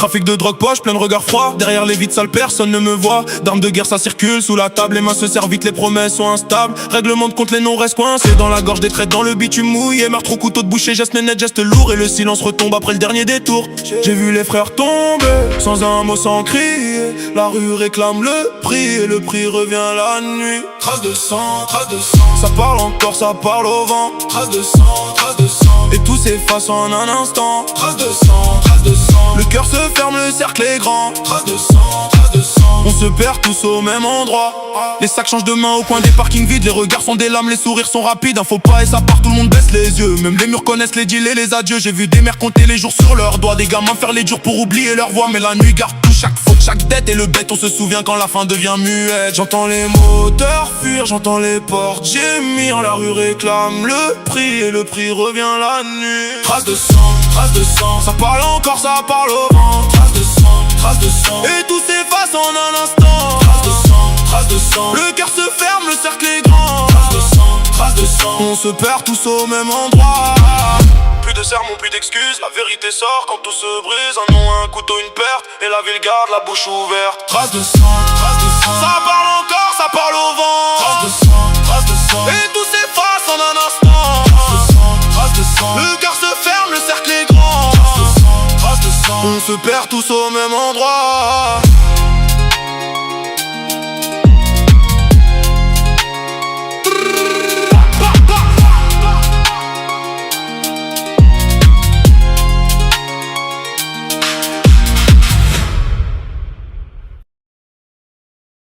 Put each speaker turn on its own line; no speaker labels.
Trafic de drogue poche, plein de regards froids. Derrière les vides sales, personne ne me voit. D'armes de guerre, ça circule sous la table. Les mains se servent vite, les promesses sont instables. Règlement de compte, les noms restent coincés dans la gorge des traites, dans le bitume mouillé. Meurtre au couteau de boucher, geste net, geste lourd. Et le silence retombe après le dernier détour. J'ai vu les frères tomber, sans un mot, sans crier. La rue réclame le prix, et le prix revient la nuit. Trace de sang, ça parle encore, ça parle au vent. Trace de sang, et tout s'efface en un instant. Trace de sang, le cœur se ferme, le cercle est grand. Trace de sang, on se perd tous au même endroit. Les sacs changent de main au coin des parkings vides. Les regards sont des lames, les sourires sont rapides. Un faux pas et ça part, tout le monde baisse les yeux. Même les murs connaissent les deals et les adieux. J'ai vu des mères compter les jours sur leurs doigts. Des gamins faire les durs pour oublier leur voix. Mais la nuit garde tout, chaque faute, chaque dette. Et le bête, on se souvient quand la fin devient muette. J'entends les moteurs fuir, j'entends les portes gémir. La rue réclame le prix, et le prix revient la nuit. Trace de sang, ça parle encore, ça parle au vent. Trace de sang, et tout s'efface en un instant. Trace de sang, le cœur se ferme, le cercle est grand. Trace de sang, on se perd tous au même endroit. Plus de sermons, plus d'excuses, la vérité sort quand tout se brise. Un nom, un couteau, une perte, et la ville garde la bouche ouverte. Trace de sang, ça parle encore, ça parle au vent. Trace de sang, et tout s'efface en un instant. Trace de sang, le cœur se ferme, le cercle est grand. On se perd tous au même endroit.